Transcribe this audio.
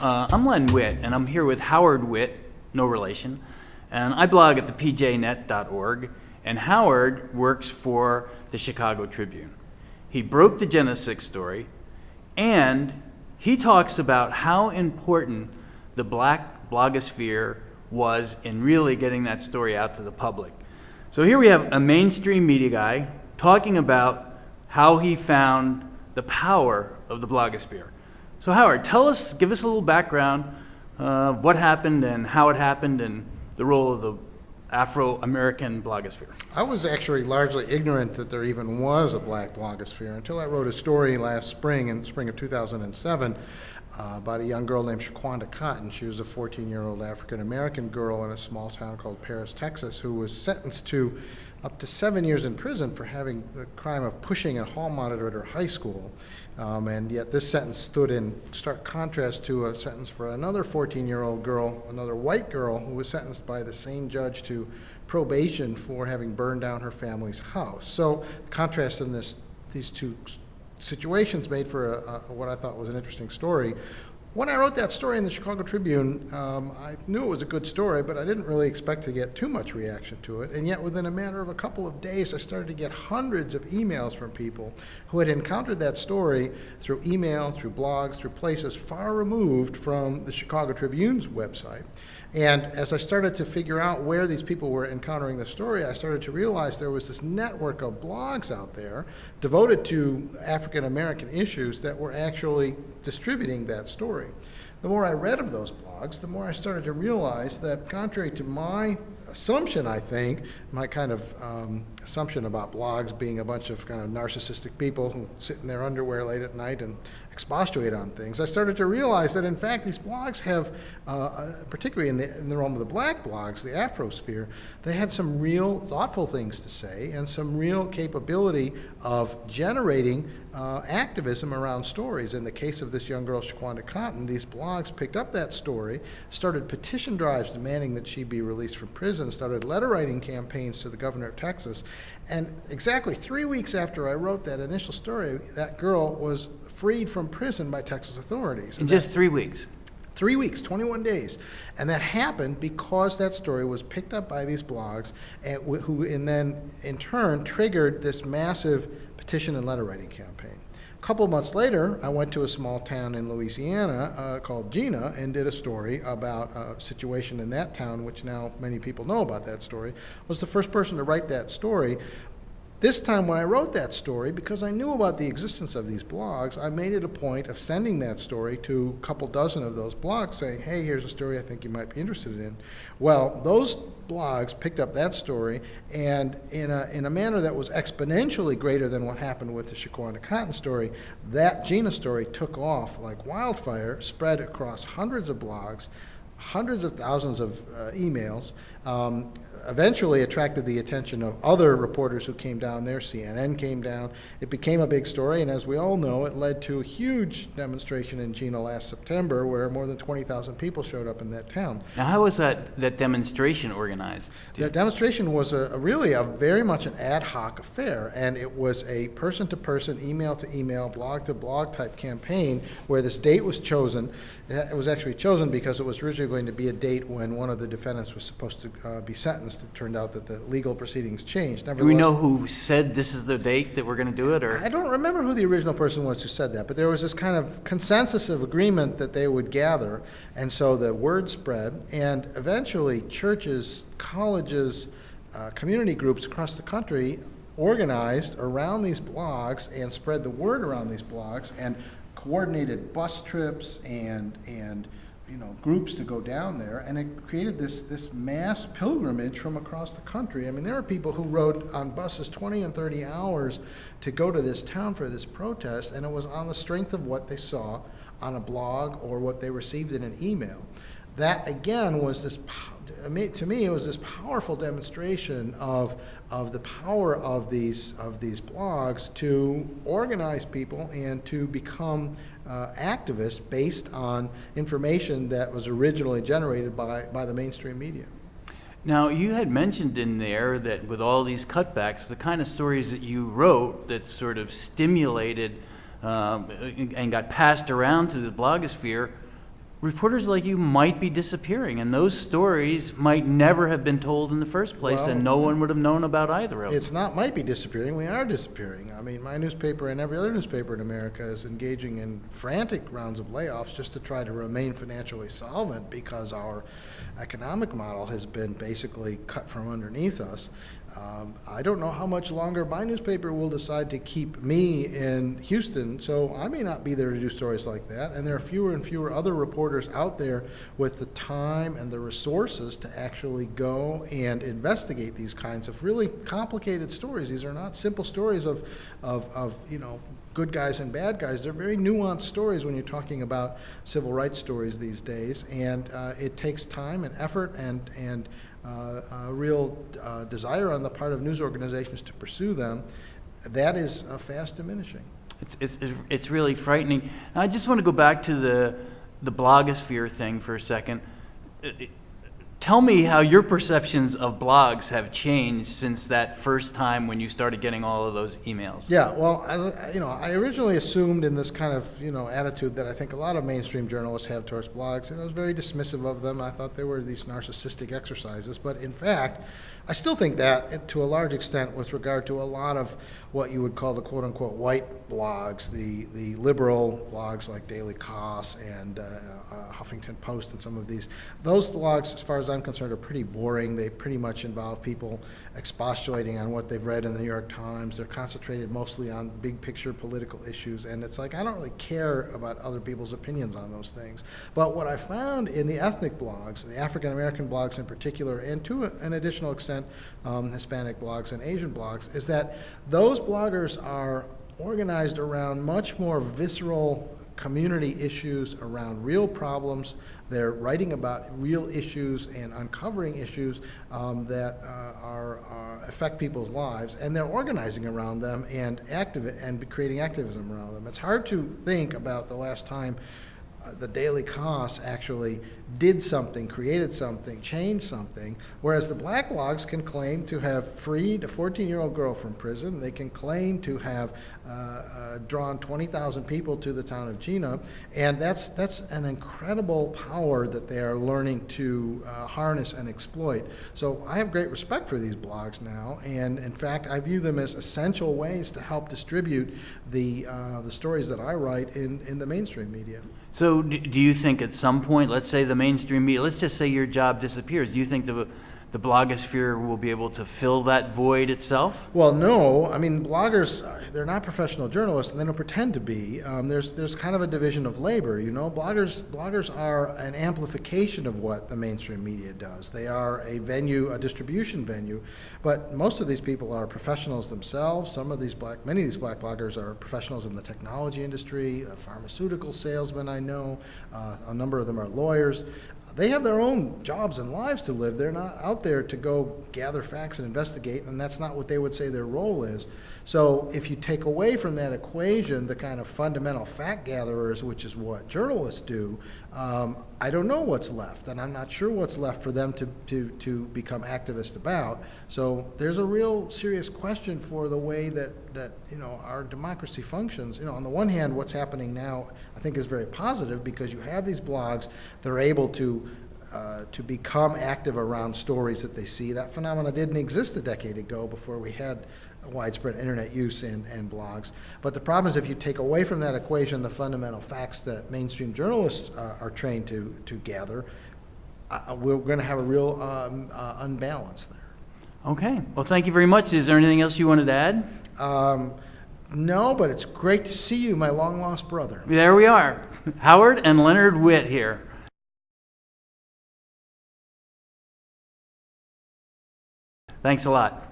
I'm Len Witt, and I'm here with Howard Witt, no relation, and I blog at thepjnet.org, and Howard works for the Chicago Tribune. He broke the Jena 6 story, and he talks about how important the black blogosphere was in really getting that story out to the public. So here we have a mainstream media guy talking about how he found the power of the blogosphere. So Howard, give us a little background of what happened and how it happened and the role of the Afro-American blogosphere. I was actually largely ignorant that there even was a black blogosphere until I wrote a story last spring, in the spring of 2007, about a young girl named Shaquanda Cotton. She was a 14-year-old African-American girl in a small town called Paris, Texas, who was sentenced to up to 7 years in prison for having the crime of pushing a hall monitor at her high school. And yet this sentence stood in stark contrast to a sentence for another 14-year-old girl, another white girl, who was sentenced by the same judge to probation for having burned down her family's house. So the contrast in these two situations made for what I thought was an interesting story. When I wrote that story in the Chicago Tribune, I knew it was a good story, but I didn't really expect to get too much reaction to it. And yet within a matter of a couple of days, I started to get hundreds of emails from people who had encountered that story through email, through blogs, through places far removed from the Chicago Tribune's website. And as I started to figure out where these people were encountering the story, I started to realize there was this network of blogs out there devoted to African American issues that were actually distributing that story. The more I read of those blogs, the more I started to realize that, contrary to my assumption, I think, my kind of assumption about blogs being a bunch of kind of narcissistic people who sit in their underwear late at night and expostulate on things, I started to realize that in fact these blogs have, particularly in the realm of the black blogs, the Afrosphere, they had some real thoughtful things to say and some real capability of generating activism around stories. In the case of this young girl, Shaquanda Cotton, these blogs picked up that story, started petition drives demanding that she be released from prison, started letter writing campaigns to the governor of Texas, and exactly 3 weeks after I wrote that initial story, that girl was freed from prison by Texas authorities. In just 3 weeks? 3 weeks, 21 days. And that happened because that story was picked up by these blogs, and then in turn triggered this massive petition and letter writing campaign. A couple of months later, I went to a small town in Louisiana called Jena and did a story about a situation in that town, which now many people know about that story. I was the first person to write that story. This time when I wrote that story, because I knew about the existence of these blogs, I made it a point of sending that story to a couple dozen of those blogs saying, hey, here's a story I think you might be interested in. Well, those blogs picked up that story, and in a manner that was exponentially greater than what happened with the Shaquanda Cotton story, that Jena story took off like wildfire, spread across hundreds of blogs, hundreds of thousands of emails, eventually attracted the attention of other reporters who came down there. CNN came down. It became a big story, and as we all know, it led to a huge demonstration in Jena last September where more than 20,000 people showed up in that town. Now, how was that demonstration organized? That demonstration was really very much an ad hoc affair, and it was a person-to-person, email-to-email, blog-to-blog type campaign where this date was chosen. It was actually chosen because it was originally going to be a date when one of the defendants was supposed to be sentenced. It turned out that the legal proceedings changed. Do we know who said this is the date that we're going to do it? Or I don't remember who the original person was who said that, but there was this kind of consensus of agreement that they would gather, and so the word spread, and eventually churches, colleges, community groups across the country organized around these blogs and spread the word around these blogs and coordinated bus trips and groups to go down there, and it created this mass pilgrimage from across the country. I mean, there are people who rode on buses 20 and 30 hours to go to this town for this protest, and it was on the strength of what they saw on a blog or what they received in an email. That again was to me, it was this powerful demonstration of the power of these blogs to organize people and to become activists based on information that was originally generated by the mainstream media. Now, you had mentioned in there that with all these cutbacks, the kind of stories that you wrote that sort of stimulated and got passed around to the blogosphere reporters like you might be disappearing, and those stories might never have been told in the first place, Well, and no one would have known about either of them. It's not might be disappearing, we are disappearing. I mean, my newspaper and every other newspaper in America is engaging in frantic rounds of layoffs just to try to remain financially solvent because our economic model has been basically cut from underneath us. I don't know how much longer my newspaper will decide to keep me in Houston, so I may not be there to do stories like that, and there are fewer and fewer other reporters out there with the time and the resources to actually go and investigate these kinds of really complicated stories. These are not simple stories of you know, good guys and bad guys. They're very nuanced stories when you're talking about civil rights stories these days, and it takes time and effort and a real desire on the part of news organizations to pursue them. That is fast diminishing. It's really frightening. And I just want to go back to the blogosphere thing for a second. Tell me how your perceptions of blogs have changed since that first time when you started getting all of those emails. Yeah, well, I originally assumed in this kind of, attitude that I think a lot of mainstream journalists have towards blogs, and I was very dismissive of them. I thought they were these narcissistic exercises, but in fact, I still think that to a large extent with regard to a lot of what you would call the quote-unquote white blogs, the liberal blogs like Daily Kos and Huffington Post and some of these. Those blogs, as far as I'm concerned, are pretty boring. They pretty much involve people expostulating on what they've read in the New York Times. They're concentrated mostly on big picture political issues, and it's like I don't really care about other people's opinions on those things. But what I found in the ethnic blogs, the African-American blogs in particular, and to an additional extent Hispanic blogs and Asian blogs, is that those bloggers are organized around much more visceral community issues, around real problems. They're writing about real issues and uncovering issues that affect people's lives, and they're organizing around them and creating activism around them. It's hard to think about the last time the Daily Kos actually did something, created something, changed something, whereas the black blogs can claim to have freed a 14-year-old girl from prison. They can claim to have drawn 20,000 people to the town of Jena, and that's an incredible power that they are learning to harness and exploit. So I have great respect for these blogs now, and in fact, I view them as essential ways to help distribute the stories that I write in the mainstream media. So do you think at some point, let's say the mainstream media, let's just say your job disappears, do you think the blogosphere will be able to fill that void itself? Well, no. I mean, bloggers, they're not professional journalists, and they don't pretend to be. There's kind of a division of labor, Bloggers are an amplification of what the mainstream media does. They are a venue, a distribution venue, but most of these people are professionals themselves. Many of these black bloggers are professionals in the technology industry, pharmaceutical salesmen I know. A number of them are lawyers. They have their own jobs and lives to live. They're not out there to go gather facts and investigate, and that's not what they would say their role is. So if you take away from that equation the kind of fundamental fact gatherers, which is what journalists do, I don't know what's left, and I'm not sure what's left for them to become activists about. So there's a real serious question for the way that our democracy functions. On the one hand, what's happening now I think is very positive because you have these blogs that are able to become active around stories that they see. That phenomena didn't exist a decade ago before we had widespread internet use and blogs. But the problem is if you take away from that equation the fundamental facts that mainstream journalists are trained to gather, we're going to have a real unbalance there. Okay. Well, thank you very much. Is there anything else you wanted to add? No, but it's great to see you, my long-lost brother. There we are. Howard and Leonard Witt here. Thanks a lot.